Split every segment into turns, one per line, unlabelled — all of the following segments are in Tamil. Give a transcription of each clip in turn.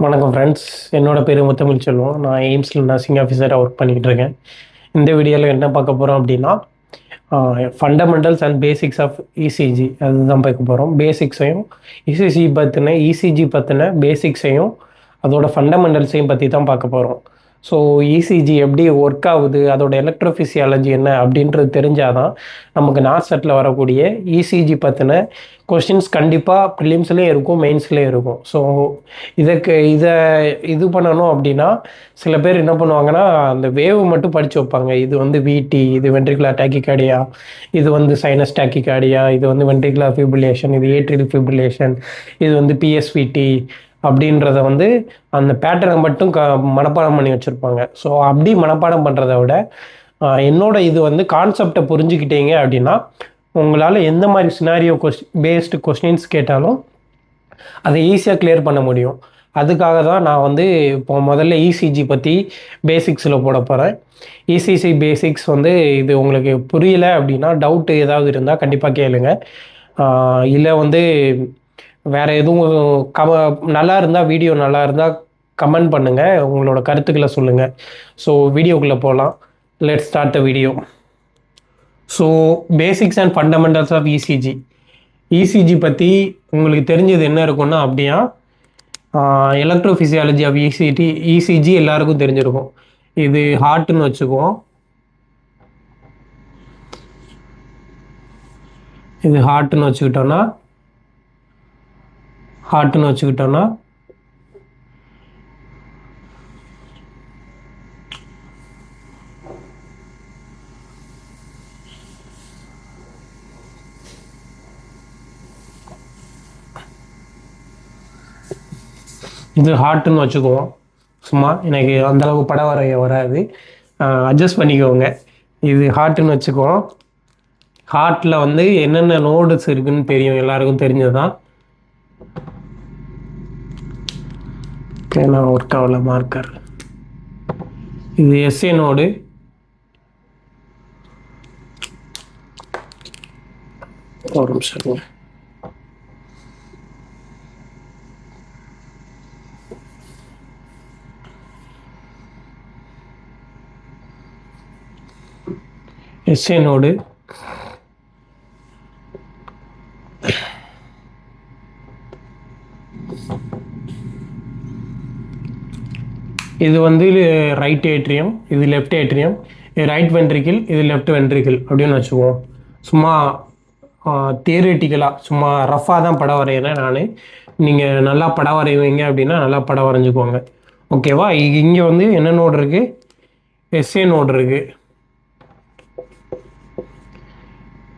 வணக்கம் ஃப்ரெண்ட்ஸ். என்னோட பேர் முத்தமிழ் செல்வம். நான் எய்ம்ஸில் நர்சிங் ஆஃபீஸராக ஒர்க் பண்ணிக்கிட்டு இருக்கேன். இந்த வீடியோவில் என்ன பார்க்க போகிறோம் அப்படின்னா fundamentals and basics of ECG அதுதான் பார்க்க போகிறோம். பேசிக்ஸையும் இசிஜி பற்றின பேசிக்ஸையும் அதோட ஃபண்டமெண்டல்ஸையும் பற்றி தான் பார்க்க போகிறோம். ஸோ இசிஜி எப்படி ஒர்க் ஆகுது, அதோட எலக்ட்ரோஃபிசியாலஜி என்ன அப்படின்றது தெரிஞ்சால் தான் நமக்கு நார்செட்டில் வரக்கூடிய இசிஜி பற்றின கொஷின்ஸ் கண்டிப்பாக ப்ரிலிம்ஸ்லேயும் இருக்கும், மெயின்ஸ்லேயும் இருக்கும். ஸோ இது பண்ணணும் அப்படின்னா சில பேர் என்ன பண்ணுவாங்கன்னா அந்த வேவ் மட்டும் படித்து வைப்பாங்க. இது வந்து விடி, இது வென்ட்ரிகுலர் டாக்கிகார்டியா, இது வந்து சைனஸ் டாக்கிகார்டியா, இது வந்து வென்ட்ரிகுலர் ஃபிப்ரிலேஷன், இது ஏட்ரியல் ஃபிப்ரிலேஷன், இது வந்து பிஎஸ்விடி அப்படின்றத வந்து அந்த பேட்டர்னை மட்டும் மனப்பாடம் பண்ணி வச்சுருப்பாங்க. ஸோ அப்படி மனப்பாடம் பண்ணுறத விட என்னோட இது வந்து கான்செப்டை புரிஞ்சுக்கிட்டீங்க அப்படின்னா உங்களால் எந்த மாதிரி சினாரியோ பேஸ்டு கொஸ்டின்ஸ் கேட்டாலும் அதை ஈஸியாக கிளியர் பண்ண முடியும். அதுக்காக தான் நான் வந்து இப்போ முதல்ல இசிஜி பற்றி பேசிக்ஸில் போட போகிறேன். இசிஜி பேசிக்ஸ் வந்து இது உங்களுக்கு புரியலை அப்படின்னா டவுட்டு ஏதாவது இருந்தால் கண்டிப்பாக கேளுங்க. இல்லை வந்து வேறு எதுவும் நல்லா இருந்தால், வீடியோ நல்லா இருந்தால் கமெண்ட் பண்ணுங்கள், உங்களோட கருத்துக்களை சொல்லுங்கள். ஸோ வீடியோக்குள்ளே போகலாம். Let's start the video. So basics and fundamentals of ECG பற்றி உங்களுக்கு தெரிஞ்சது என்ன இருக்குன்னா அப்படின்னா எலக்ட்ரோஃபிசியாலஜி ஆஃப் இசிஜி எல்லாருக்கும் தெரிஞ்சிருக்கும். இது ஹார்ட்னு வச்சுக்குவோம். இது ஹார்ட்னு வச்சுக்கிட்டோன்னா இது ஹார்ட்னு வச்சுக்குவோம். சும்மா எனக்கு அந்தளவுக்கு படம் வரைய வராது, அட்ஜஸ்ட் பண்ணிக்கோங்க. இது ஹார்ட்னு வச்சுக்குவோம். ஹார்ட்டில் வந்து என்னென்ன நோடுஸ் இருக்குதுன்னு தெரியும், எல்லாருக்கும் தெரிஞ்சது தான். நான் ஒர்க் ஆகல மார்க்கர். இது எஸ்ஏ நோடு, ஒரு நிமிஷம். எஸ்ஏ நோடு, இது வந்து ரைட் ஏட்ரியம், இது லெஃப்ட் ஏட்ரியம், இது ரைட் வென்ட்ரிக்கிள், இது லெஃப்ட் வென்ட்ரிக்கிள் அப்படின்னு வச்சுக்குவோம். சும்மா தியரிட்டிக்கலாக சும்மா ரஃபாக தான் படம் வரைகிறேன் நான். நீங்கள் நல்லா படம் வரைவீங்க அப்படின்னா நல்லா படம் வரைஞ்சிக்குவாங்க, ஓகேவா? இங்கே வந்து என்ன நோடு இருக்குது? எஸ்ஏ நோடு இருக்குது.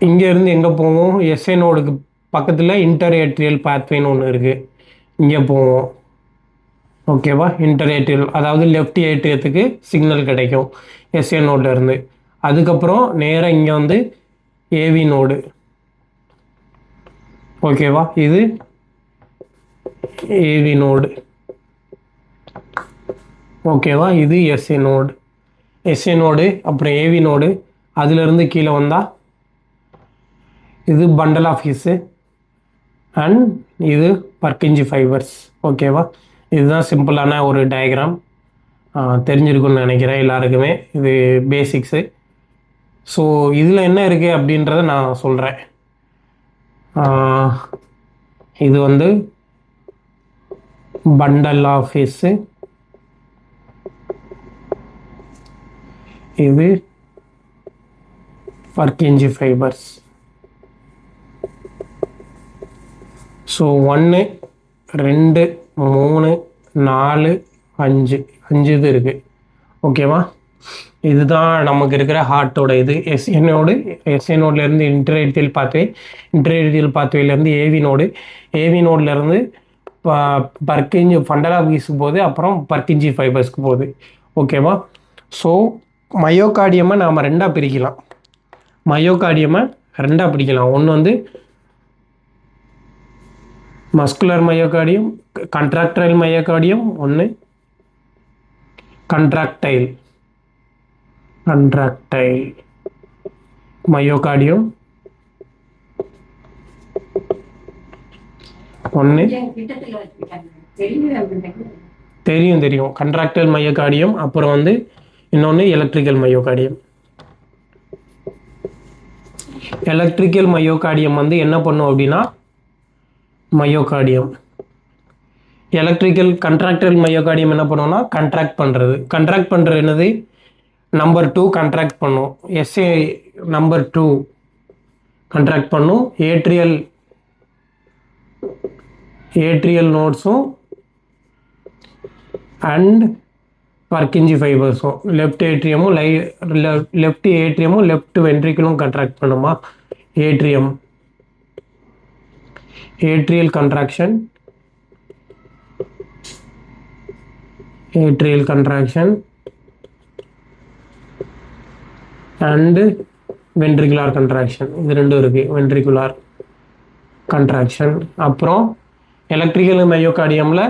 இங்கேருந்து எங்கே போவோம்? எஸ்ஏ நோடுக்கு பக்கத்தில் இன்டர் ஏட்ரியல் பாத்வேன்னு ஒன்று இருக்குது, இங்கே போவோம், ஓகேவா? இன்டர் ஏட்ரியல், அதாவது லெஃப்ட் ஏட்ரியத்துக்கு சிக்னல் கிடைக்கும் எஸ்ஏ நோட்லேருந்து. அதுக்கப்புறம் நேராக இங்கே வந்து ஏவி நோடு, ஓகேவா? இது ஏவி நோடு, ஓகேவா? இது எஸ்ஏ நோடு, அப்புறம் ஏவி நோடு. அதுலேருந்து கீழே வந்தால் இது பண்டல் ஆஃப் ஹிஸ்ஸு அண்ட் இது பர்கின்ஜி ஃபைபர்ஸ், ஓகேவா? இதுதான் சிம்பிளான ஒரு டயக்ராம், தெரிஞ்சிருக்குன்னு நினைக்கிறேன் எல்லாருக்குமே. இது பேசிக்ஸு. ஸோ இதில் என்ன இருக்குது அப்படின்றத நான் சொல்கிறேன். இது வந்து பண்டல் ஆஃப் ஹிஸ்ஸு, இது பர்கின்ஜி ஃபைபர்ஸ். ஸோ 1 2 3 4 5 இது இருக்குது, ஓகேவா? இதுதான் நமக்கு இருக்கிற ஹார்ட்டோட இது. எஸ்ஏ நோட்லேருந்து இன்டர்ஏட்ரியல் பாத்வேலேருந்து ஏவி நோட்லேருந்து பர்கின்ஜி ஃபண்டல் ஆஃப் ஹிஸ்ஸுக்கு போகுது, அப்புறம் பர்கின்ஜி ஃபைபர்ஸ்க்கு போகுது, ஓகேவா? ஸோ மயோகார்டியமை நாம் ரெண்டாக பிரிக்கலாம். ஒன்று வந்து மஸ்குலர் மயோகார்டியம், கண்ட்ராக்டைல் மயோகார்டியம், ஒன்று கண்ட்ராக்டைல் மயோகார்டியம், ஒன்று தெரியும் தெரியும். கண்ட்ராக்டல் மயோகார்டியம், அப்புறம் வந்து இன்னொன்று எலக்ட்ரிக்கல் மயோகார்டியம். எலக்ட்ரிக்கல் மயோகார்டியம் வந்து என்ன பண்ணும் அப்படின்னா மயோகார்டியம். எலக்ட்ரிக்கல் கண்ட்ராக்டல் மயோகார்டியம் என்ன பண்ணுவோம்னா கண்ட்ராக்ட் பண்ணுறது. கண்ட்ராக்ட் பண்ணுறது என்னது? நம்பர் 2 கண்ட்ராக்ட் பண்ணும். எஸ்ஏ நம்பர் 2 கண்ட்ராக்ட் பண்ணும். ஏட்ரியல் நோட்ஸும் அண்ட் பர்கிஞ்சி ஃபைபர்ஸும், லெஃப்ட் ஏட்ரியமும் லெஃப்ட் வென்ட்ரிக்கிளும் கண்ட்ராக்ட் பண்ணுமா? Atrial contraction and ventricular contraction, இது ரெண்டும் இருக்கு. Ventricular contraction. அப்புறம் எலக்ட்ரிக்கல் மயோகார்டியமில்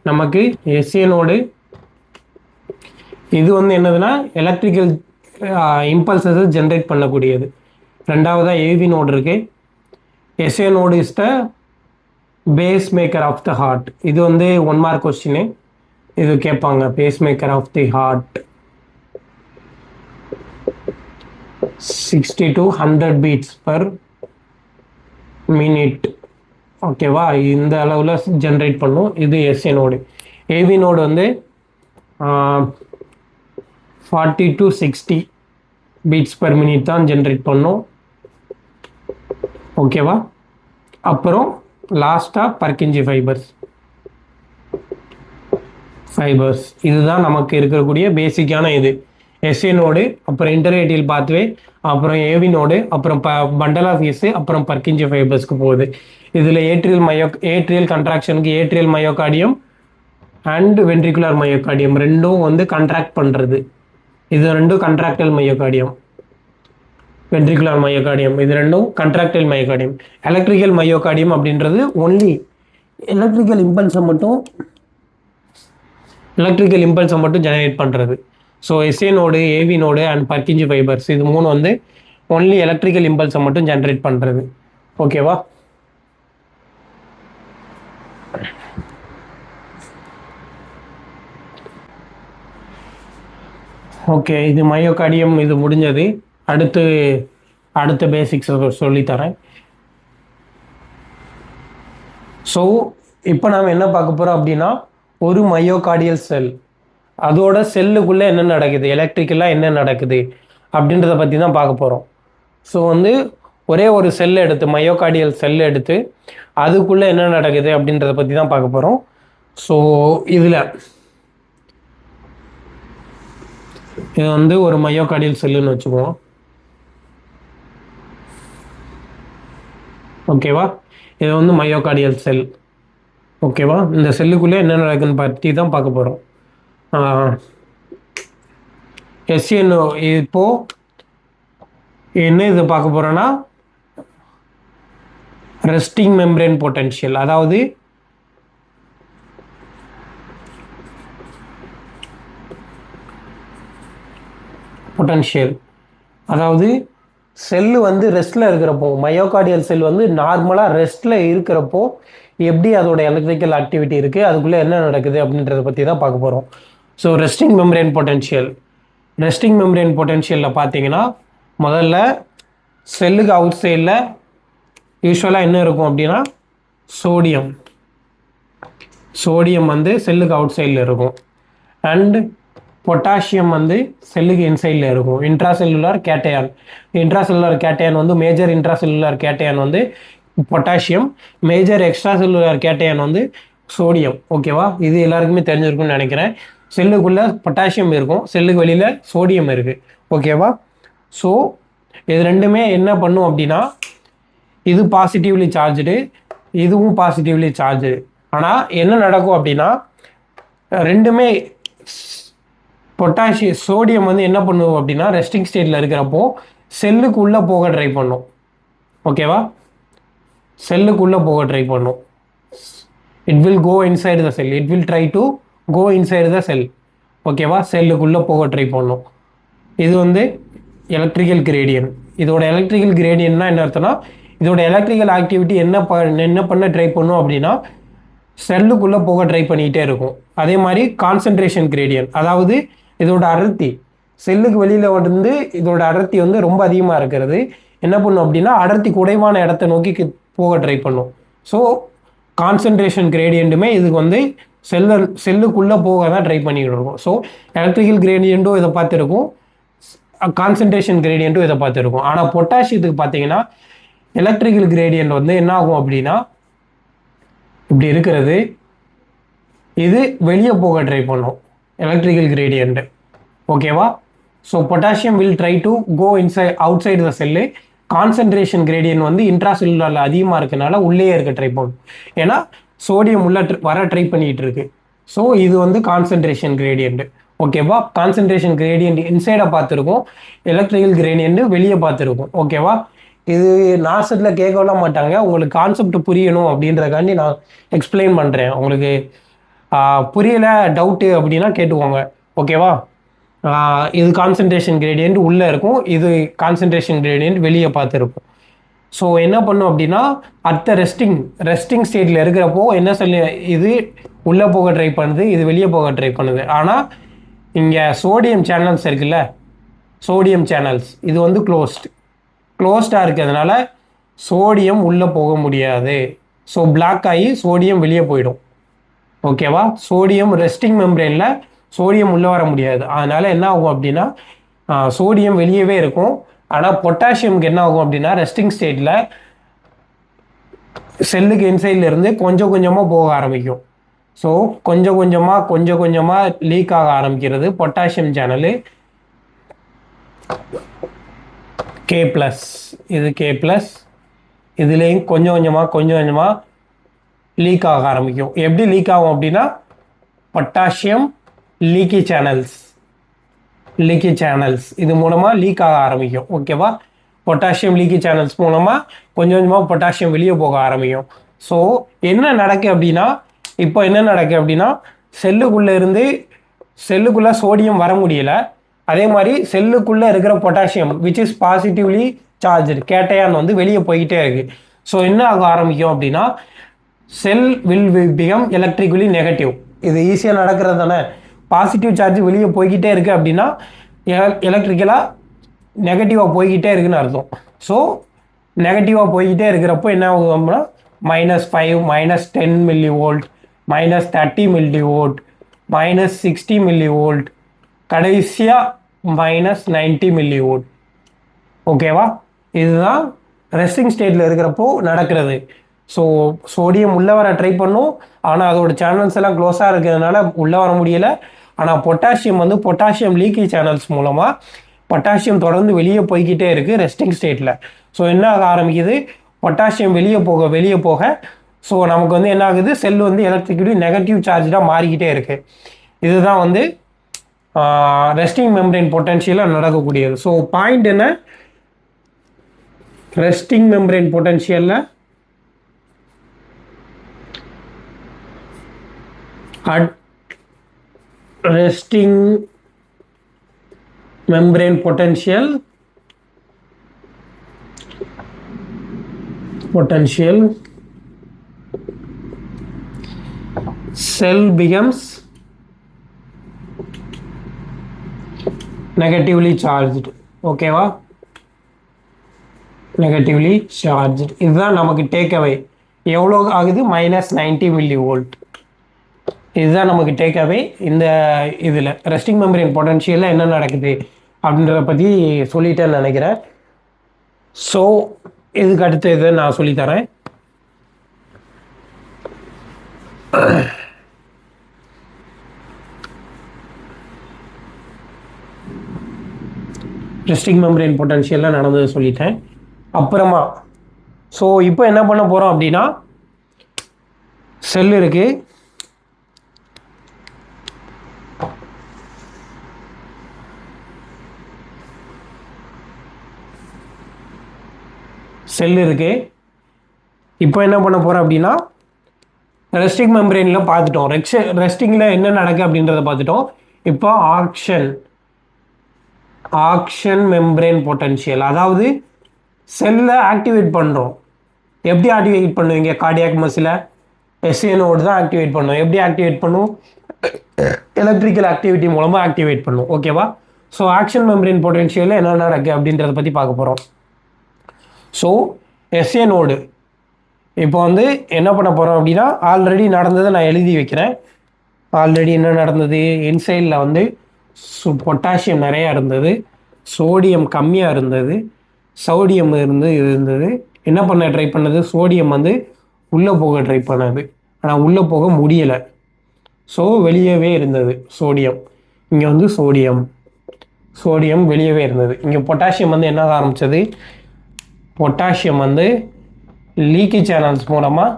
நமக்கு எஸ்ஏ நோடு, இது வந்து என்னதுன்னா எலக்ட்ரிக்கல் இம்பல்சஸை ஜென்ரேட் பண்ணக்கூடியது. ரெண்டாவதாக ஏவி நோடு இருக்கு. SA node is the pacemaker of the heart. இது வந்து 1 மார்க் கொஸ்டின், இது கேட்பாங்க. Pacemaker of the heart 60 to 100 beats per minute. ஓகேவா? இந்த அளவில் ஜென்ரேட் பண்ணும். இது எஸ்ஏ நோடு. ஏவி நோடு வந்து 40 to 60 பீட்ஸ் பர் மினிட் தான் ஜென்ரேட் பண்ணும். ஓகேவா? அப்புறம் லாஸ்ட்டாக பர்கிஞ்சி ஃபைபர்ஸ், இதுதான் நமக்கு இருக்கக்கூடிய பேசிக்கான இது. எஸ்ஏ நோடு, அப்புறம் இன்டர்ஏட்டியல் பாத்வே, அப்புறம் ஏவி நோடு, அப்புறம் பண்டல் ஆஃப் எஸ், அப்புறம் பர்கிஞ்சி ஃபைபர்ஸ்க்கு போகுது. இதில் ஏட்ரியல் கண்ட்ராக்ஷனுக்கு atrial myocardium and ventricular myocardium ரெண்டும் வந்து கண்ட்ராக்ட் பண்ணுறது. இது ரெண்டும் கண்ட்ராக்டல் மயோகார்டியம். வென்ட்ரிகுலர் மயோகார்டியம் இது ரெண்டும் கண்ட்ராக்டல் மயோகார்டியம். எலக்ட்ரிக்கல் மயோகார்டியம் அப்படின்றது ஒன்லி எலக்ட்ரிக்கல் இம்பல்ஸை மட்டும் ஜெனரேட் பண்ணுறது. So SA node, AV node and Purkinje fibres, இது 3 வந்து ஒன்லி எலக்ட்ரிக்கல் இம்பல்ஸை மட்டும் ஜென்ரேட் பண்ணுறது. ஓகேவா? ஓகே, இது மயோகார்டியம், இது முடிஞ்சது. அடுத்த பேசிக்ஸ் சொல்லித்தரேன். ஸோ இப்போ நாம் என்ன பார்க்க போகிறோம் அப்படின்னா ஒரு மயோகார்டியல் செல், அதோட செல்லுக்குள்ளே என்ன நடக்குது, எலக்ட்ரிக்கலாக என்ன நடக்குது அப்படின்றத பற்றி தான் பார்க்க போகிறோம். ஸோ வந்து ஒரே ஒரு செல் எடுத்து, மயோகார்டியல் செல் எடுத்து அதுக்குள்ளே என்ன நடக்குது அப்படின்றத பற்றி தான் பார்க்க போகிறோம். ஸோ இது வந்து ஒரு மயோகார்டியல் செல்லுன்னு வச்சுக்குவோம். ஓகேவா? இது வந்து மயோகார்டியல் செல். ஓகேவா? இந்த செல்லுக்குள்ளே என்ன நடக்குதுன்னு பற்றி தான் பார்க்க போகிறோம். எஸ்என்ஓ இப்போ என்ன இது பார்க்க போகிறோன்னா ரெஸ்டிங் மெம்பரேன் பொட்டன்ஷியல், அதாவது செல்லு வந்து ரெஸ்ட்டில் இருக்கிறப்போ, மயோகார்டியல் செல் வந்து நார்மலாக ரெஸ்ட்டில் இருக்கிறப்போ எப்படி அதோட எலக்ட்ரிக்கல் ஆக்டிவிட்டி இருக்குது, அதுக்குள்ளே என்ன நடக்குது அப்படின்றத பற்றி தான் பார்க்க போகிறோம். ஸோ ரெஸ்டிங் மெம்பரேன் பொட்டன்ஷியலில் பார்த்தீங்கன்னா முதல்ல செல்லுக்கு அவுட் சைடில் யூஸ்வலாக என்ன இருக்கும் அப்படின்னா சோடியம் வந்து செல்லுக்கு அவுட் சைடில் இருக்கும். அண்ட் பொட்டாசியம் வந்து செல்லுக்கு இன்சைடில் இருக்கும். இன்ட்ராசெல்லுலார் கேட்டையான் வந்து மேஜர் இன்ட்ராசெல்லுலார் கேட்டையான் வந்து potassium, major extra cellular cation வந்து சோடியம். ஓகேவா? இது எல்லாருக்குமே தெரிஞ்சிருக்கும்னு நினைக்கிறேன். செல்லுக்குள்ளே பொட்டாசியம் இருக்கும், செல்லுக்கு வெளியில் சோடியம் இருக்குது. ஓகேவா? ஸோ இது ரெண்டுமே என்ன பண்ணும் அப்படின்னா இது பாசிட்டிவ்லி சார்ஜ்டு, இதுவும் பாசிட்டிவ்லி சார்ஜு. ஆனால் என்ன நடக்கும் அப்படின்னா ரெண்டுமே சோடியம் வந்து என்ன பண்ணுவோம் அப்படின்னா ரெஸ்டிங் ஸ்டேட்டில் இருக்கிறப்போ செல்லுக்கு உள்ளே போக ட்ரை பண்ணும். ஓகேவா? செல்லுக்குள்ளே போக ட்ரை பண்ணும். It will go inside the cell, it will try to go inside the cell. ஓகேவா? செல்லுக்குள்ளே போக ட்ரை பண்ணும். இது வந்து எலக்ட்ரிக்கல் கிரேடியன். இதோட எலக்ட்ரிக்கல் கிரேடியன்னா என்ன அர்த்தம்னா இதோட எலக்ட்ரிக்கல் ஆக்டிவிட்டி என்ன பண்ண ட்ரை பண்ணும் அப்படின்னா செல்லுக்குள்ளே போக ட்ரை பண்ணிக்கிட்டே இருக்கும். அதே மாதிரி கான்சன்ட்ரேஷன் கிரேடியன்ட், அதாவது இதோட அடர்த்தி செல்லுக்கு வெளியில் வந்து இதோட அடர்த்தி வந்து ரொம்ப அதிகமாக இருக்கிறது என்ன பண்ணும் அப்படின்னா அடர்த்தி குறைவான இடத்த நோக்கி போக ட்ரை பண்ணும். ஸோ கான்சன்ட்ரேஷன் கிரேடியண்ட்டுமே இதுக்கு வந்து செல்லுக்குள்ளே போக தான் ட்ரை பண்ணிக்கிட்டு இருக்கும். ஸோ எலக்ட்ரிக்கல் கிரேடியண்ட்டும் இதை பார்த்துருக்கும், கான்சன்ட்ரேஷன் கிரேடியண்ட்டும் இதை பார்த்துருக்கும். ஆனால் பொட்டாசியத்துக்கு பார்த்தீங்கன்னா எலக்ட்ரிக்கல் கிரேடியண்ட் வந்து என்ன ஆகும் அப்படின்னா இப்படி இருக்கிறது, இது வெளியே போக ட்ரை பண்ணும் எலக்ட்ரிக்கல் கிரேடியண்ட். ஓகேவா? So potassium will try to go inside outside the cell. Concentration gradient வந்து இன்ட்ராசெல்லுலரில் அதிகமாக இருக்கனால உள்ளே இருக்க ட்ரை பண்ணும். ஏன்னா சோடியம் உள்ள வர ட்ரை பண்ணிட்டு இருக்கு. ஸோ இது வந்து கான்சன்ட்ரேஷன் கிரேடியன்ட். ஓகேவா? கான்சன்ட்ரேஷன் கிரேடியன்ட் இன்சைடை பார்த்துருக்கோம், எலக்ட்ரிக்கல் கிரேடியன்ட் வெளியே பார்த்துருக்கோம். ஓகேவா? இது நாசத்தில் கேட்கலாம் மாட்டாங்க. உங்களுக்கு கான்செப்ட் புரியணும் அப்படின்றக்காண்டி நான் எக்ஸ்பிளைன் பண்ணுறேன். உங்களுக்கு புரியலை டவுட்டு அப்படின்னா கேட்டுக்கோங்க. ஓகேவா? இது கான்சன்ட்ரேஷன் கிரேடியன்ட் உள்ளே இருக்கும், இது கான்சன்ட்ரேஷன் கிரேடியன்ட் வெளியே பார்த்துருக்கும். ஸோ என்ன பண்ணும் அப்படின்னா அடுத்த ரெஸ்டிங் ஸ்டேட்டில் இருக்கிறப்போ என்ன சொல்லி இது உள்ளே போக ட்ரை பண்ணுது, இது வெளியே போக ட்ரை பண்ணுது. ஆனால் இங்கே சோடியம் சேனல்ஸ் இருக்குல்ல, சோடியம் சேனல்ஸ் இது வந்து க்ளோஸ்டாக இருக்கிறதுனால சோடியம் உள்ளே போக முடியாது. ஸோ பிளாக் ஆகி சோடியம் வெளியே போயிடும். ஓகேவா? சோடியம் ரெஸ்டிங் மெம்பரேனில் சோடியம் உள்ளே வர முடியாது. அதனால் என்ன ஆகும் அப்படின்னா சோடியம் வெளியவே இருக்கும். ஆனால் பொட்டாசியமுக்கு என்ன ஆகும் அப்படின்னா ரெஸ்டிங் ஸ்டேட்டில் செல்லுக்கு இன்சைடில் இருந்து கொஞ்சம் கொஞ்சமாக போக ஆரம்பிக்கும். ஸோ கொஞ்சம் கொஞ்சமாக லீக் ஆக ஆரம்பிக்கிறது பொட்டாசியம் சேனலு. K+, இது K+, இதுலேயும் கொஞ்சம் கொஞ்சமாக லீக் ஆக ஆரம்பிக்கும். எப்படி லீக் ஆகும் அப்படின்னா பொட்டாசியம் லீக்கி சேனல்ஸ் இது மூலமாக லீக் ஆக ஆரம்பிக்கும். ஓகேவா? பொட்டாசியம் லீக்கி சேனல்ஸ் மூலமாக கொஞ்சமாக பொட்டாசியம் வெளியே போக ஆரம்பிக்கும். ஸோ என்ன நடக்கு அப்படின்னா இப்போ என்ன நடக்கு அப்படின்னா செல்லுக்குள்ளே சோடியம் வர முடியல. அதே மாதிரி செல்லுக்குள்ளே இருக்கிற potassium which is positively charge cation வந்து வெளியே போய்கிட்டே இருக்கு. ஸோ என்ன ஆக ஆரம்பிக்கும் அப்படின்னா செல் வில் பிகம் எலக்ட்ரிக்கலி நெகட்டிவ். இது ஈஸியாக நடக்கிறது தானே. பாசிட்டிவ் சார்ஜ் வெளியே போய்கிட்டே இருக்குது அப்படின்னா எலக்ட்ரிக்கலாக நெகட்டிவாக போய்கிட்டே இருக்குன்னு அர்த்தம். ஸோ நெகட்டிவாக போய்கிட்டே இருக்கிறப்போ என்ன ஆகும் அப்படின்னா -5 -10 மில்லிவோல்ட் -30 மில்லிவோல்ட் -60 மில்லிவோல்ட் கடைசியாக -90 மில்லிவோல்ட். ஓகேவா? இதுதான் ரெஸ்டிங் ஸ்டேட்டில் இருக்கிறப்போ நடக்கிறது. ஸோ சோடியம் உள்ளே வர ட்ரை பண்ணும், ஆனால் அதோட சேனல்ஸ் எல்லாம் க்ளோஸாக இருக்கிறதுனால உள்ளே வர முடியலை. ஆனால் பொட்டாசியம் லீக்கி சேனல்ஸ் மூலமாக பொட்டாசியம் தொடர்ந்து வெளியே போய்கிட்டே இருக்குது ரெஸ்டிங் ஸ்டேட்டில். ஸோ என்ன ஆக ஆரம்பிக்குது, பொட்டாசியம் வெளியே போக ஸோ நமக்கு வந்து என்ன ஆகுது, செல் வந்து எலக்ட்ரிக்கலி நெகட்டிவ் சார்ஜாக மாறிக்கிட்டே இருக்குது. இதுதான் வந்து ரெஸ்டிங் மெம்பரேன் பொட்டன்ஷியலாக நடக்கக்கூடியது. ஸோ பாயிண்ட் என்ன, ரெஸ்டிங் மெம்பரேன் பொட்டன்ஷியலில் at resting membrane potential cell becomes negatively charged. ஓகேவா? Negatively charge. இதுதான் நமக்கு டேக் அவே. எவ்வளோ ஆகுது, -90 மில்லிவோல்ட். இதுதான் நமக்கு டேக் அவே. இந்த இதில் ரெஸ்டிங் மெம்பரேன் பொட்டன்ஷியலில் என்ன நடக்குது அப்படின்றத பற்றி சொல்லிட்டேன்னு நினைக்கிறேன். ஸோ இதுக்கு அடுத்த இதை நான் சொல்லித்தரேன். ரெஸ்டிங் மெம்பரேன் பொட்டன்ஷியலில் நடந்தது சொல்லிட்டேன். அப்புறமா ஸோ இப்போ என்ன பண்ண போகிறோம் அப்படின்னா செல் இருக்குது, இப்போ என்ன பண்ண போகிறோம் அப்படின்னா ரெஸ்டிங் மெம்பரேனில் பார்த்துட்டோம், ரெஸ்டிங்கில் என்ன நடக்குது அப்படின்றத பார்த்துட்டோம். இப்போ ஆக்ஷன் மெம்பரேன் பொட்டன்ஷியல், அதாவது செல்லை ஆக்டிவேட் பண்ணுறோம். எப்படி ஆக்டிவேட் பண்ணுவீங்க, கார்டியாக் மசிலை எஸ்ஏனோடு தான் ஆக்டிவேட் பண்ணும். எப்படி ஆக்டிவேட் பண்ணும்? எலக்ட்ரிக்கல் ஆக்டிவிட்டி மூலமாக ஆக்டிவேட் பண்ணும். ஓகேவா? ஸோ ஆக்ஷன் மெம்பரேன் பொட்டன்ஷியலில் என்ன நடக்குது அப்படின்றத பற்றி பார்க்க போகிறோம். ஸோ எஸ்ஏனோடு இப்போ வந்து என்ன பண்ண போகிறோம் அப்படின்னா, ஆல்ரெடி நடந்ததை நான் எழுதி வைக்கிறேன். ஆல்ரெடி என்ன நடந்தது? இன்சைடில் வந்து பொட்டாசியம் நிறையா இருந்தது, சோடியம் கம்மியாக இருந்தது, சோடியம் இருந்தது. என்ன பண்ண ட்ரை பண்ணது? சோடியம் வந்து உள்ளே போக ட்ரை பண்ணது, ஆனால் உள்ளே போக முடியலை. ஸோ வெளியவே இருந்தது சோடியம். இங்கே வந்து சோடியம் வெளியவே இருந்தது. இங்கே பொட்டாசியம் வந்து என்ன ஆரம்பித்தது? பொட்டாசியம் வந்து லீக்கி சேனல்ஸ் மூலமாக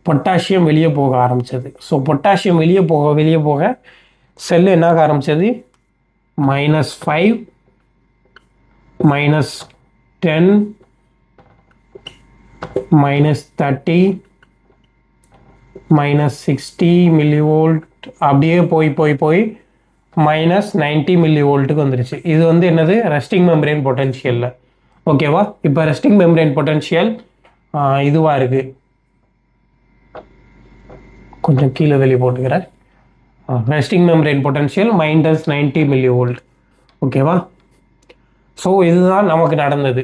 பொட்டாசியம் வெளியே போக ஆரம்பித்தது. ஸோ பொட்டாசியம் வெளியே போக செல்லு என்ன ஆக ஆரம்பித்தது? -5, -10, -30, -60 மில்லிவோல்ட் அப்படியே போய் -90 மில்லிவோல்ட்டுக்கு வந்துருச்சு. இது வந்து என்னது? ரெஸ்டிங் மெம்பரேன் பொட்டன்ஷியலில். ஓகேவா? இப்போ ரெஸ்டிங் மெம்பரேன் பொட்டன்ஷியல் இதுவாக இருக்குது. கொஞ்சம் கீழே வெளியே போட்டுக்கிறேன். Resting membrane potential -90 millivolt. ஓகேவா? ஸோ இதுதான் நமக்கு நடந்தது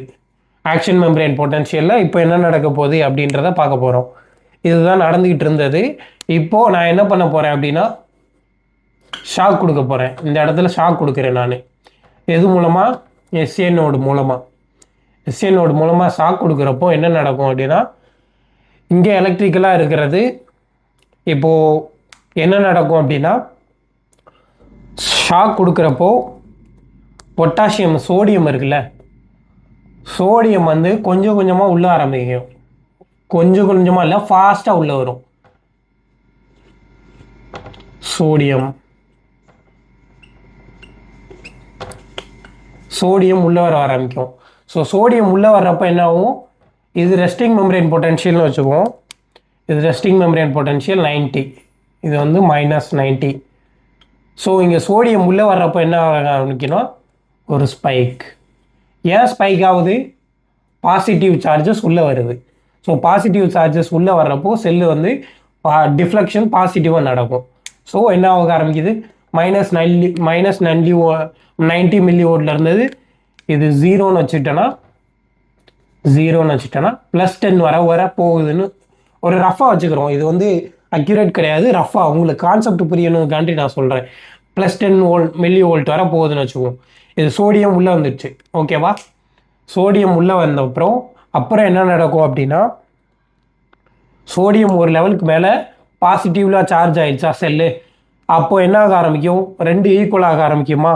ஆக்ஷன் மெம்பரேன் பொட்டன்ஷியலில். இப்போ என்ன நடக்க போகுது அப்படின்றத பார்க்க போகிறோம். இதுதான் நடந்துக்கிட்டு இருந்தது. இப்போது நான் என்ன பண்ண போகிறேன் அப்படின்னா, ஷாக் கொடுக்க போகிறேன். இந்த இடத்துல ஷாக் கொடுக்குறேன் நான். எது மூலமாக? எஸ்ஏனோடு மூலமாக ஷாக் கொடுக்குறப்போ என்ன நடக்கும் அப்படின்னா, இங்கே எலக்ட்ரிக்கலாக இருக்கிறது இப்போது என்ன நடக்கும் அப்படின்னா, ஷாக் கொடுக்குறப்போ பொட்டாசியம் சோடியம் இருக்குல்ல, சோடியம் வந்து கொஞ்சம் கொஞ்சமாக உள்ள ஆரம்பிக்கும். கொஞ்சம் கொஞ்சமாக இல்லை, ஃபாஸ்ட்டாக உள்ளே வரும். சோடியம் உள்ளே வர ஆரம்பிக்கும். ஸோ சோடியம் உள்ளே வர்றப்போ என்ன ஆகும்? இது ரெஸ்டிங் மெம்பரேன் பொட்டன்ஷியல்னு வச்சுக்குவோம். இது ரெஸ்டிங் மெம்பரேன் பொட்டன்ஷியல் 90, இது வந்து -90. ஸோ இங்கே சோடியம் உள்ளே வர்றப்போ என்ன ஆரம்பிக்கணும்? ஒரு ஸ்பைக். ஏன் ஸ்பைக் ஆகுது? பாசிட்டிவ் சார்ஜஸ் உள்ளே வருது. ஸோ பாசிட்டிவ் சார்ஜஸ் உள்ளே வர்றப்போ செல்லு வந்து டிஃப்ளெக்ஷன் பாசிட்டிவாக நடக்கும். ஸோ என்ன ஆக ஆரம்பிக்குது? -90 மில்லிவோல்ட்டில் இருந்தது இது 0ன்னு வச்சுட்டேன்னா +10 வர போகுதுன்னு ஒரு ரஃபாக வச்சுக்கிறோம். இது வந்து அக்யூரேட் கிடையாது, ரஃபாக உங்களுக்கு கான்செப்ட் புரியணுக்காண்டி நான் சொல்கிறேன். +10 மில்லிவோல்ட் வர போகுதுன்னு வச்சுக்குவோம். இது சோடியம் உள்ளே வந்துடுச்சு. ஓகேவா? சோடியம் உள்ளே வந்த அப்புறம் என்ன நடக்கும் அப்படின்னா, சோடியம் ஒரு லெவலுக்கு மேலே பாசிட்டிவ்லாம் சார்ஜ் ஆகிடுச்சா செல்லு, அப்போது என்ன ஆக ஆரம்பிக்கும்? 2 ஈக்குவல் ஆக ஆரம்பிக்குமா?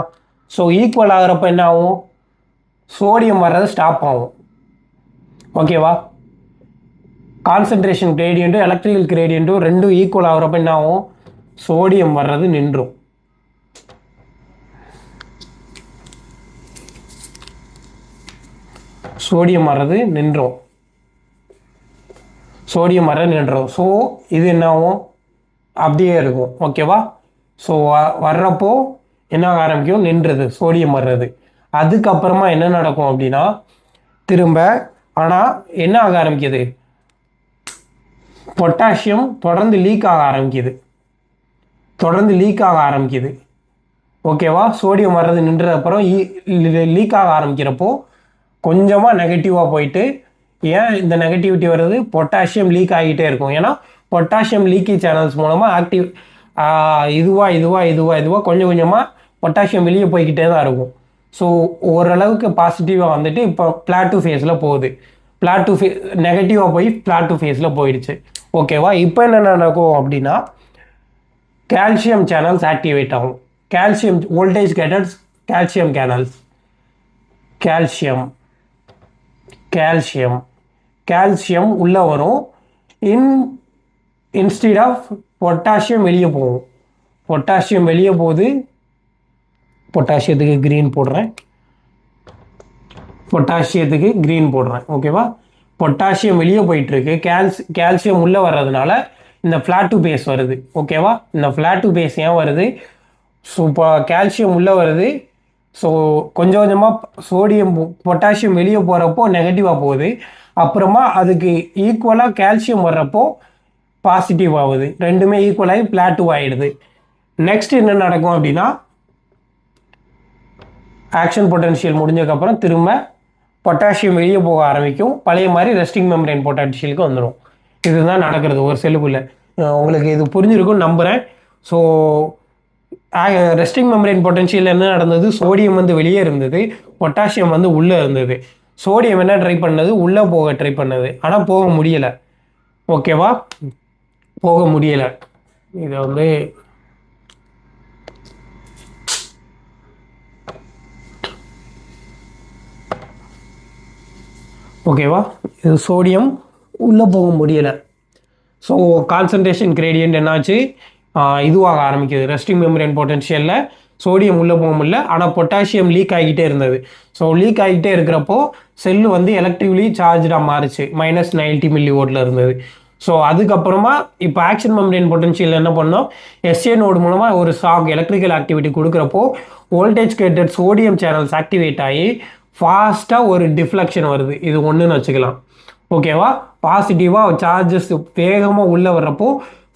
ஸோ ஈக்குவல் ஆகிறப்ப என்ன ஆகும்? சோடியம் வர்றது ஸ்டாப் ஆகும். ஓகேவா? கான்சன்ட்ரேஷன் கிரேடியண்ட்டும் எலக்ட்ரிக்கல் கிரேடியண்ட்டும் 2 ஈக்குவல் ஆகிறப்ப என்ன ஆகும்? சோடியம் வர்றது நின்றும். சோடியம் வர்றது நின்றோம். ஸோ இது என்ன ஆகும்? அப்படியே இருக்கும். ஓகேவா? ஸோ வர்றப்போ என்ன ஆரம்பிக்கும்? நின்றுது சோடியம் வர்றது. அதுக்கப்புறமா என்ன நடக்கும் அப்படின்னா, திரும்ப ஆனால் என்ன ஆக ஆரம்பிக்குது? பொட்டாசியம் தொடர்ந்து லீக் ஆக ஆரம்பிக்குது. ஓகேவா? சோடியம் வர்றது நின்ற அப்புறம் லீக் ஆக ஆரம்பிக்கிறப்போ கொஞ்சமாக நெகட்டிவாக போயிட்டு, ஏன் இந்த நெகட்டிவிட்டி வருது? பொட்டாசியம் லீக் ஆகிட்டே இருக்கும். ஏன்னா பொட்டாசியம் லீக்கி சேனல்ஸ் மூலமாக இதுவாக கொஞ்சம் கொஞ்சமாக பொட்டாசியம் வெளியே போய்கிட்டே தான் இருக்கும். ஸோ ஓரளவுக்கு பாசிட்டிவாக வந்துட்டு இப்போ பிளாட்டூ ஃபேஸில் போகுது. நெகட்டிவாக போய் பிளாட்டூ ஃபேஸில் போயிடுச்சு. ஓகேவா? இப்போ என்ன நடக்கும் அப்படின்னா, கால்சியம் சேனல்ஸ் ஆக்டிவேட் ஆகும். Calcium voltage கேட்டர்ஸ், calcium channels, calcium உள்ளே வரும். இன்ஸ்டீட் ஆஃப் பொட்டாசியம் வெளியே போகும். பொட்டாசியம் வெளியே போகுது. பொட்டாசியத்துக்கு க்ரீன் போடுறேன். ஓகேவா? பொட்டாசியம் வெளியே போயிட்டுருக்கு. கால்சியம் உள்ளே வர்றதுனால இந்த ஃப்ளாட்டு பேஸ் வருது. ஓகேவா? இந்த ஃப்ளாட்டு பேஸ் ஏன் வருது? ஸோ இப்போ கால்சியம் உள்ளே வருது, ஸோ கொஞ்சம் கொஞ்சமாக சோடியம் பொட்டாசியம் வெளியே போகிறப்போ நெகட்டிவாக போகுது. அப்புறமா அதுக்கு ஈக்குவலாக கால்சியம் வர்றப்போ பாசிட்டிவ் ஆகுது. ரெண்டுமே ஈக்குவலாகி பிளாட்டூ ஆகிடுது. நெக்ஸ்ட் என்ன நடக்கும் அப்படின்னா, ஆக்ஷன் பொட்டன்ஷியல் முடிஞ்சதுக்கப்புறம் திரும்ப பொட்டாசியம் வெளியே போக ஆரம்பிக்கும். பழைய மாதிரி ரெஸ்டிங் மெம்பரேன் பொட்டாசியலுக்கு வந்துடும். இதுதான் நடக்கிறது ஒரு செல்லுக்குள்ளே. உங்களுக்கு இது புரிஞ்சிருக்கும்னு நம்புகிறேன். ஸோ ரெஸ்டிங் மெம்பரேன் பொட்டன்ஷியல் என்ன நடந்தது, சோடியம் வந்து வெளியே இருந்தது, பொட்டாசியம் வந்து உள்ளே இருந்தது. சோடியம் என்ன ட்ரை பண்ணது, உள்ளே போக ட்ரை பண்ணது, ஆனால் போக முடியலை. ஓகேவா, போக முடியலை. இதை வந்து ஓகேவா, இது சோடியம் உள்ளே போக முடியலை. ஸோ கான்சன்ட்ரேஷன் கிரேடியன்ட் என்னாச்சு, இதுவாக ஆரம்பிக்குது. ரெஸ்டிங் மெம்பரேன் பொட்டன்ஷியலில் சோடியம் உள்ளே போக முடியல, ஆனால் பொட்டாசியம் லீக் ஆகிக்கிட்டே இருந்தது. ஸோ லீக் ஆகிக்கிட்டே இருக்கிறப்போ செல்லு வந்து எலக்ட்ரிக்லி சார்ஜாக மாறிச்சு, -90 mV இருந்தது. ஸோ அதுக்கப்புறமா இப்போ ஆக்ஷன் மெம்பரேன் பொட்டன்ஷியல் என்ன பண்ணோம், எஸ்ஏ நோடு மூலமாக ஒரு ஷாக் எலக்ட்ரிக்கல் ஆக்டிவிட்டி கொடுக்குறப்போ voltage gated sodium channels activate ஆகி ஃபாஸ்ட்டாக ஒரு டிஃப்ளெக்ஷன் வருது. இது ஒன்றுன்னு வச்சுக்கலாம். ஓகேவா, பாசிட்டிவாக சார்ஜஸ் வேகமாக உள்ளே வர்றப்போ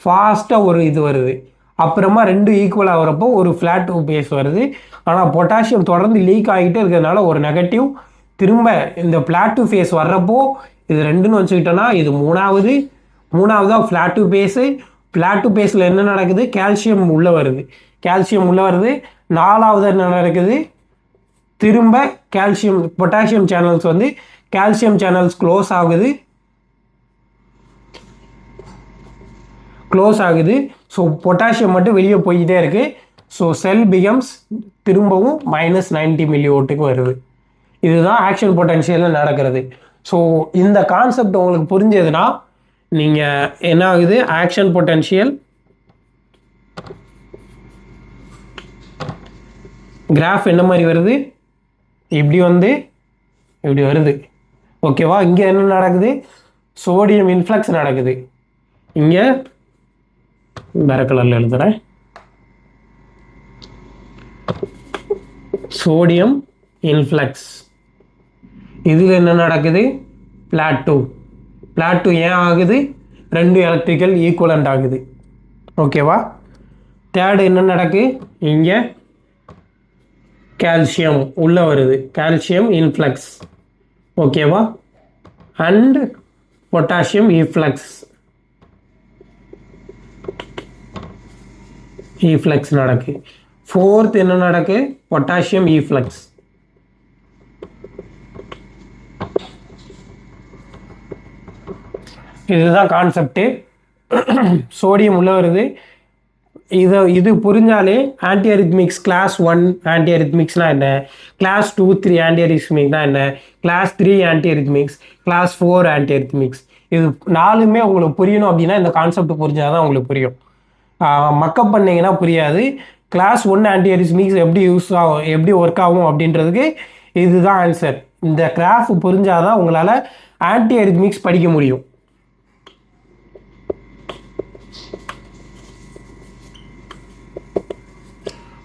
ஃபாஸ்ட்டாக ஒரு இது வருது. அப்புறமா ரெண்டு ஈக்குவலாக வரப்போ ஒரு ஃப்ளாட் பேஸ் வருது. ஆனால் பொட்டாசியம் தொடர்ந்து லீக் ஆகிட்டே இருக்கிறதுனால ஒரு நெகட்டிவ். திரும்ப இந்த பிளாட்டு ஃபேஸ் வர்றப்போ இது ரெண்டுன்னு வச்சுக்கிட்டோன்னா இது மூணாவதாக ஃப்ளாட்டு பேஸு. ஃப்ளாட்டு பேஸில் என்ன நடக்குது, கால்சியம் உள்ளே வருது. நாலாவது என்ன நடக்குது, திரும்ப பொட்டாசியம் சேனல்ஸ் வந்து கால்சியம் சேனல்ஸ் க்ளோஸ் ஆகுது. ஸோ பொட்டாசியம் மட்டும் வெளியே போய்கிட்டே இருக்குது. ஸோ செல் பிகம்ஸ் திரும்பவும் -90 mV வருது. இதுதான் ஆக்ஷன் பொட்டன்ஷியலில் நடக்கிறது. ஸோ இந்த கான்செப்ட் உங்களுக்கு புரிஞ்சதுன்னா நீங்கள் என்ன ஆகுது, ஆக்ஷன் பொட்டன்ஷியல் கிராஃப் என்ன மாதிரி வருது, இப்படி வருது. ஓகேவா, இங்கே என்ன நடக்குது, சோடியம் இன்ஃப்ளக்ஸ் நடக்குது. இங்கே வேற கலரில் எழுதுறேன், சோடியம் இன்ஃப்ளக்ஸ். இதில் என்ன நடக்குது, பிளாட்டூ ஏன் ஆகுது, ரெண்டு எலக்ட்ரிக்கல் ஈக்குவலண்ட் ஆகுது. ஓகேவா, தேர்டு என்ன நடக்கு, இங்கே கால்சியம் உள்ளே வருது, கால்சியம் இன்ஃப்ளக்ஸ். ஓகேவா, அண்ட் பொட்டாசியம் ஈஃப்ளக்ஸ் நடக்கு. ஃபோர்த் என்ன நடக்கு, பொட்டாசியம் ஈஃப்ளக்ஸ். இதுதான் கான்செப்டு. சோடியம் உள்ளே வருது. இது புரிஞ்சாலே ஆன்டிஅரித்மிக்ஸ் கிளாஸ் 1 ஆன்டிஅரித்மிக்ஸ்னால் என்ன, கிளாஸ் 2, 3 ஆன்டிஅரித்மிக்னா என்ன, கிளாஸ் 3 ஆன்டிஅரித்மிக்ஸ், கிளாஸ் 4 ஆன்டிஅரித்மிக்ஸ், இது 4மே உங்களுக்கு புரியணும். அப்படின்னா இந்த கான்செப்ட் புரிஞ்சால் தான் உங்களுக்கு புரியும். மக்கப் பண்ணிங்கன்னா புரியாது. கிளாஸ் 1 ஆன்டிஅரித்மிக்ஸ் எப்படி ஒர்க் ஆகும் அப்படின்றதுக்கு இதுதான் ஆன்சர். இந்த கிராஃப் புரிஞ்சாதான் உங்களால் ஆன்டிஅரித்மிக்ஸ் படிக்க முடியும்.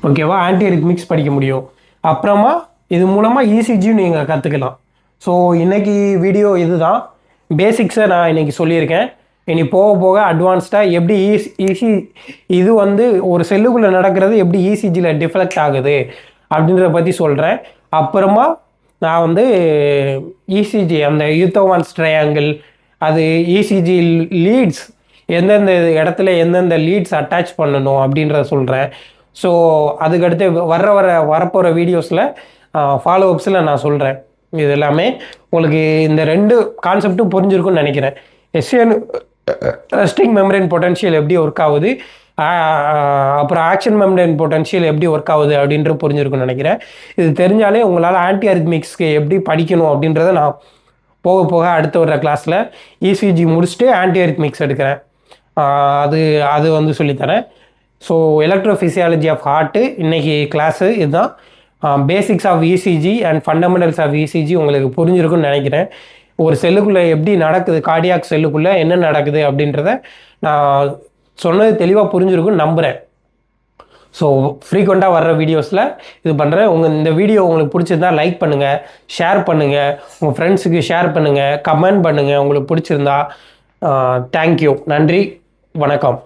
ஓகேவா, ஆன்டிஅரித்மிக்ஸ் படிக்க முடியும். அப்புறமா இது மூலமாக இசிஜியும் நீங்கள் கற்றுக்கலாம். ஸோ இன்றைக்கி வீடியோ இதுதான். பேசிக்ஸை நான் இன்றைக்கி சொல்லியிருக்கேன். இனி போக போக அட்வான்ஸ்டாக எப்படி இது வந்து ஒரு செல்லுக்குள்ளே நடக்கிறது எப்படி இசிஜியில் டிஃப்ளெக்ட் ஆகுது அப்படின்றத பற்றி சொல்கிறேன். அப்புறமா நான் வந்து இசிஜி அந்த யூத்தோவான்ஸ் ட்ரையாங்கிள், அது இசிஜி லீட்ஸ் எந்தெந்த இடத்துல எந்தெந்த லீட்ஸ் அட்டாச் பண்ணணும் அப்படின்றத சொல்கிறேன். ஸோ அதுக்கடுத்து வரப்போகிற வீடியோஸில் ஃபாலோஅப்ஸில் நான் சொல்கிறேன். இது எல்லாமே உங்களுக்கு இந்த ரெண்டு கான்செப்டும் புரிஞ்சிருக்குன்னு நினைக்கிறேன். ரெஸ்டிங் மெம்பரேன் பொட்டன்ஷியல் எப்படி ஒர்க் ஆகுது, அப்புறம் ஆக்ஷன் மெம்பரேன் பொட்டன்ஷியல் எப்படி ஒர்க் ஆகுது அப்படின்றது புரிஞ்சிருக்குன்னு நினைக்கிறேன். இது தெரிஞ்சாலே உங்களால் ஆன்டிஅரித்மிக்ஸ்க்கு எப்படி படிக்கணும் அப்படின்றத நான் போக போக அடுத்த வர கிளாஸில் இசிஜி முடிச்சுட்டு ஆன்டிஅரித்மிக்ஸ் எடுக்கிறேன். அது வந்து சொல்லித்தரேன். ஸோ எலக்ட்ரோஃபிசியாலஜி ஆஃப் ஹார்ட்டு இன்றைக்கி கிளாஸு இதுதான். Basics of ECG and fundamentals of ECG உங்களுக்கு புரிஞ்சிருக்குன்னு நினைக்கிறேன். ஒரு செல்லுக்குள்ளே எப்படி நடக்குது, கார்டியாக் செல்லுக்குள்ளே என்ன நடக்குது அப்படின்றத நான் சொன்னது தெளிவாக புரிஞ்சிருக்குன்னு நம்புகிறேன். ஸோ ஃப்ரீக்வெண்ட்டாக வர்ற வீடியோஸில் இது பண்ணுறேன். இந்த வீடியோ உங்களுக்கு பிடிச்சிருந்தா லைக் பண்ணுங்கள், ஷேர் பண்ணுங்கள், உங்கள் ஃப்ரெண்ட்ஸுக்கு ஷேர் பண்ணுங்கள், கமெண்ட் பண்ணுங்கள் உங்களுக்கு பிடிச்சிருந்தா. தேங்க்யூ, நன்றி, வணக்கம்.